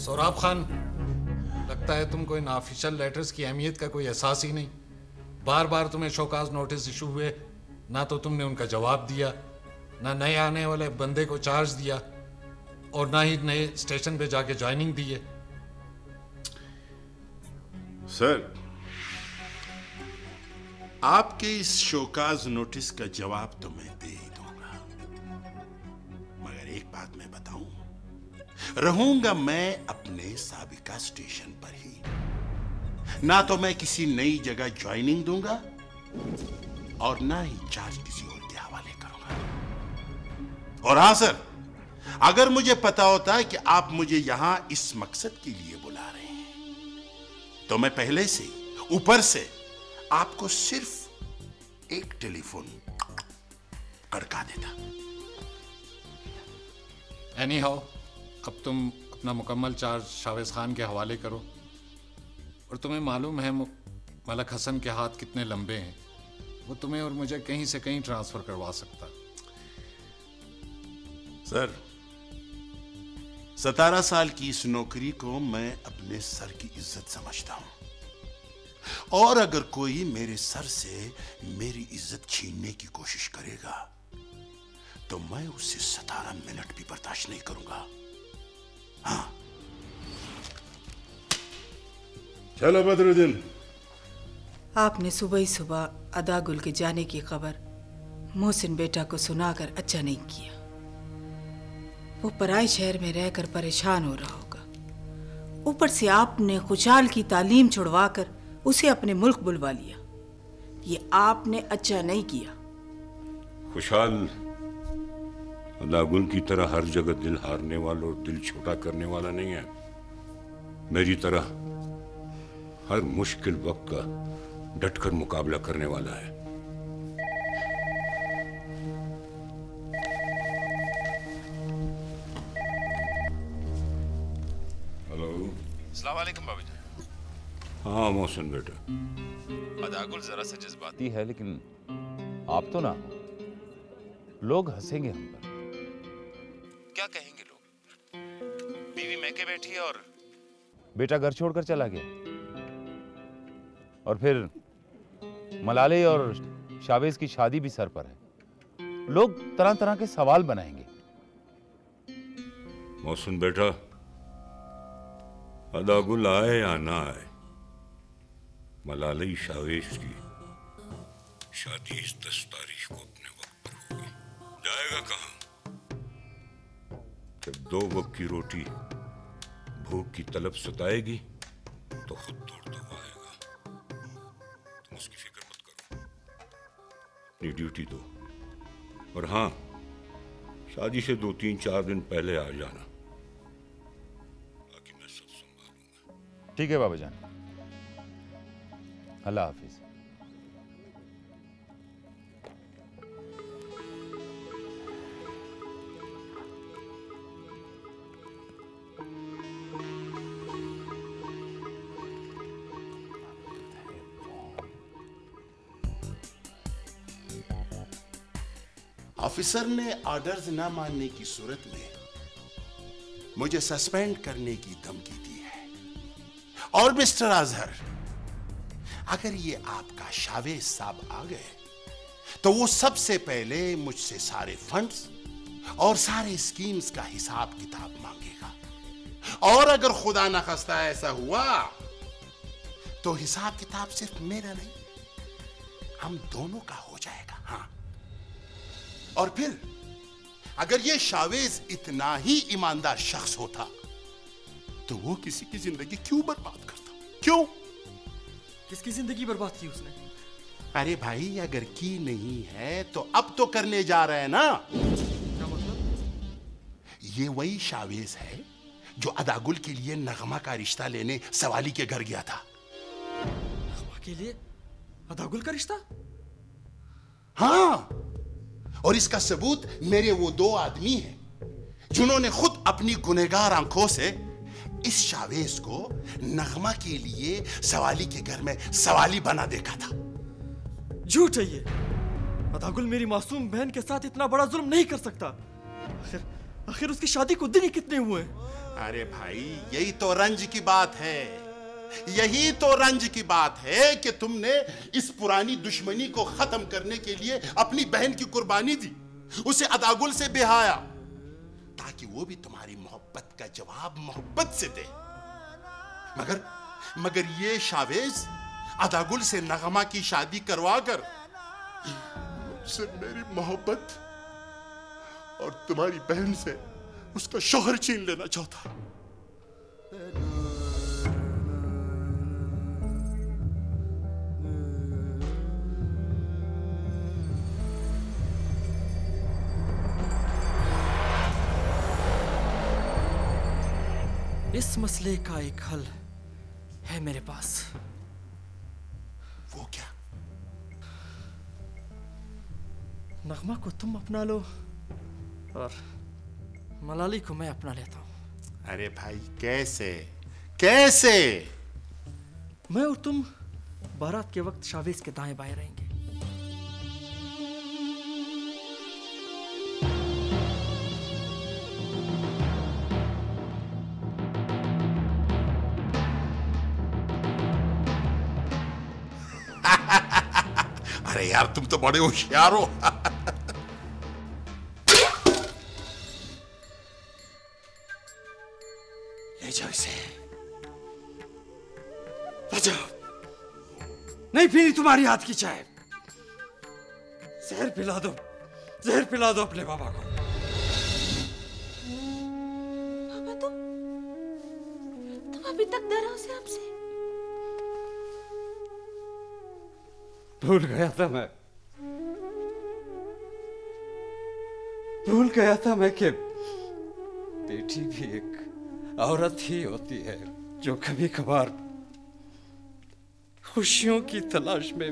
सोराब खान, लगता है तुमको इन ऑफिशियल लेटर्स की अहमियत का कोई एहसास ही नहीं। बार बार तुम्हें शोकाज नोटिस इशू हुए, ना तो तुमने उनका जवाब दिया, ना नए आने वाले बंदे को चार्ज दिया और ना ही नए स्टेशन पे जाके ज्वाइनिंग दी है। सर, आपके इस शोकाज नोटिस का जवाब तो मैं दे ही दूंगा, मगर एक बात मैं बताऊं, रहूंगा मैं अपने साबिका स्टेशन पर ही। ना तो मैं किसी नई जगह ज्वाइनिंग दूंगा और ना ही चार्ज किसी और के हवाले करूंगा। और हां सर, अगर मुझे पता होता कि आप मुझे यहां इस मकसद के लिए बुला रहे हैं तो मैं पहले से ऊपर से आपको सिर्फ एक टेलीफोन कड़का देता। एनीहाउ, अब तुम अपना मुकम्मल चार्ज शावेज खान के हवाले करो। और तुम्हें मालूम है मलक हसन के हाथ कितने लंबे हैं, वो तुम्हें और मुझे कहीं से कहीं ट्रांसफर करवा सकता। सर, 17 साल की इस नौकरी को मैं अपने सर की इज्जत समझता हूं, और अगर कोई मेरे सर से मेरी इज्जत छीनने की कोशिश करेगा तो मैं उससे 17 मिनट भी बर्दाश्त नहीं करूंगा। हाँ, चलो बदरुद्दीन। आपने सुबह ही सुबह अदागुल के जाने की खबर मोहसिन बेटा को सुनाकर अच्छा नहीं किया। वो पराए शहर में रहकर परेशान हो रहा होगा। ऊपर से आपने खुशहाल की तालीम छुड़वाकर उसे अपने मुल्क बुलवा लिया। ये आपने अच्छा नहीं किया। खुशहाल अदागुल की तरह हर जगह दिल हारने वाला और दिल छोटा करने वाला नहीं है। मेरी तरह हर मुश्किल वक्त का डटकर मुकाबला करने वाला है। हेलो, अस्सलाम वालेकुम बाबा जी। हाँ मोहसिन बेटा। अदागुल जरा सा जज्बाती है, लेकिन आप तो ना हो। लोग हंसेंगे हम पर। क्या कहेंगे लोग? बीवी मैके बैठी है और बेटा घर छोड़कर चला गया, और फिर मलाले और शावेज की शादी भी सर पर है। लोग तरह तरह के सवाल बनाएंगे। मोहसिन बेटा, अदागुल आए या ना आए, मलाले शावेज की शादी इस 10 तारीख को अपने वक्त पर होगी। जाएगा कहां? जब 2 वक्त की रोटी भूख की तलब सताएगी तो खुद दौड़ता हुआ आएगा। तुम उसकी फिक्र मत करो, अपनी ड्यूटी दो। और हाँ, शादी से 2-3-4 दिन पहले आ जाना, बाकी मैं सब संभालूंगा। ठीक है बाबा जान, अल्लाह हाफिज। ऑफिसर ने ऑर्डर्स ना मानने की सूरत में मुझे सस्पेंड करने की धमकी दी है। और मिस्टर अजहर, अगर ये आपका शावेज साहब आ गए तो वो सबसे पहले मुझसे सारे फंड्स और सारे स्कीम्स का हिसाब किताब मांगेगा। और अगर खुदा ना खास्ता ऐसा हुआ तो हिसाब किताब सिर्फ मेरा नहीं, हम दोनों का हो जाएगा। हाँ, और फिर अगर ये शावेज इतना ही ईमानदार शख्स होता तो वो किसी की जिंदगी क्यों बर्बाद करता? क्यों? किसकी जिंदगी बर्बाद की उसने? अरे भाई, अगर की नहीं है तो अब तो करने जा रहे हैं ना। क्या मतलब? ये वही शावेज है जो अदागुल के लिए नगमा का रिश्ता लेने सवाली के घर गया था। नगमा के लिए अदागुल का रिश्ता? हाँ, और इसका सबूत मेरे वो 2 आदमी हैं जिन्होंने खुद अपनी गुनहगार आंखों से इस शावेज को नगमा के लिए सवाली के घर में सवाली बना देखा था। झूठ है ये। अदागुल मेरी मासूम बहन के साथ इतना बड़ा जुल्म नहीं कर सकता। आखिर उसकी शादी को दिन ही कितने हुए? अरे भाई, यही तो रंज की बात है, यही तो रंज की बात है कि तुमने इस पुरानी दुश्मनी को खत्म करने के लिए अपनी बहन की कुर्बानी दी, उसे अदागुल से बिहाया, ताकि वो भी तुम्हारी मोहब्बत का जवाब मोहब्बत से दे। मगर ये शावेज अदागुल से नगमा की शादी करवा कर मुझसे मेरी मोहब्बत और तुम्हारी बहन से उसका शौहर छीन लेना चाहता। इस मसले का एक हल है मेरे पास। वो क्या? नगमा को तुम अपना लो और मलाली को मैं अपना लेता हूं। अरे भाई, कैसे कैसे? मैं और तुम बारात के वक्त शावेज के दाएं बाएं रहेंगे। अरे यार, तुम तो बड़े होशियार हो। ले जाओ इसे, ले जाओ। नहीं पीनी तुम्हारी हाथ की चाय। जहर पिला दो, जहर पिला दो अपने बाबा को। पापा, तुम अभी तक डरे हो से हमसे? भूल गया था मैं कि बेटी भी एक औरत ही होती है जो कभी कभार खुशियों की तलाश में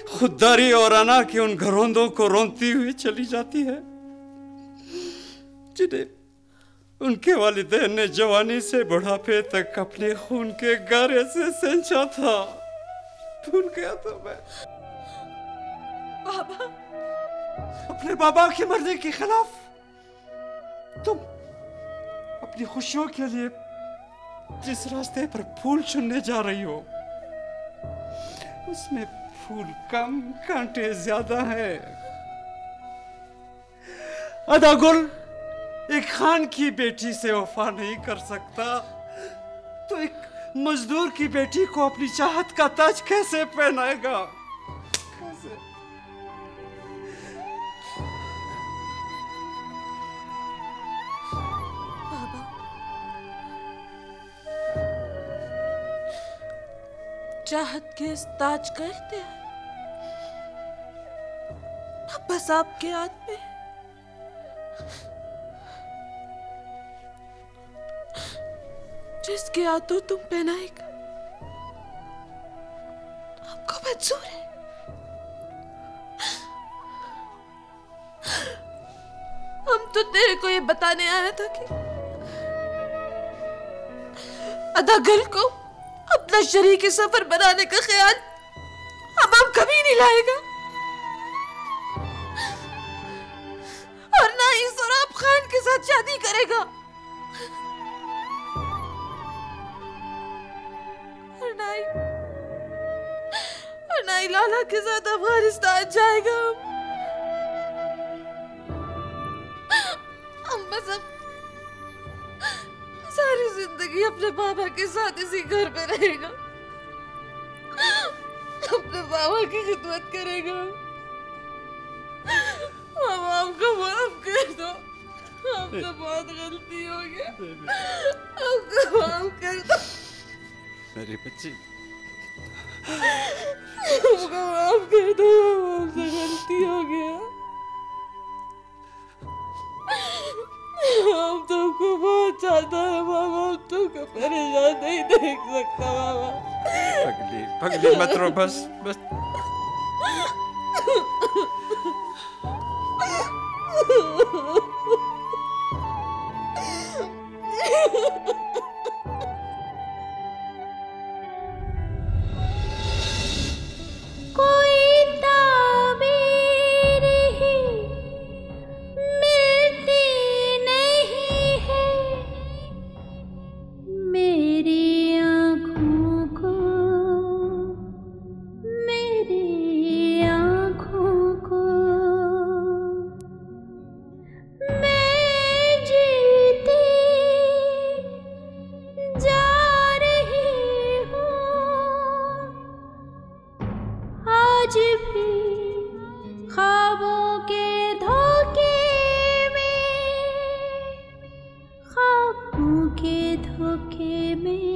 खुददारी और अना के उन घरौंदों को रोंती हुई चली जाती है जिन्हें उनके वालिदैन ने जवानी से बुढ़ापे तक अपने खून के गारे से सिंचा था। भूल गया था मैं। बाबा, अपने बाबा की मर्जी के खिलाफ तुम अपनी खुशियों के लिए जिस रास्ते पर फूल चुनने जा रही हो उसमें फूल कम, कांटे ज्यादा है। अदागुल एक खान की बेटी से वफा नहीं कर सकता तो एक मजदूर की बेटी को अपनी चाहत का ताज कैसे पहनाएगा? कैसे? बाबा, चाहत के इस ताज का इख्तियार अब बस आपके हाथ में। जिसके हाथों तुम पहनाएगा आपको मंजूर है। हम तो तेरे को ये बताने आया था कि अदागुल को अपना शरीक सफर बनाने का ख्याल हम कभी नहीं लाएगा और ना ही सोराब खान के साथ शादी करेगा और ना ही लाला के साथ अफगानिस्तान जाएगा। हम बस अब सारी जिंदगी अपने बाबा के साथ इसी घर में रहेगा, अपने बाबा की खिदमत करेगा। हमको माफ कर दो, हमसे बहुत गलती हो गया, हमको माफ कर दो मेरी बच्ची। हमको माफ कर दो, हमसे गलती हो गया। हम तुमको बहुत चाहता है बाबा, हम तुमको परेशान नहीं देख सकता बाबा। पगली मत रो, बस बस। कोई ताबीर ही मिलती नहीं है, धोखे में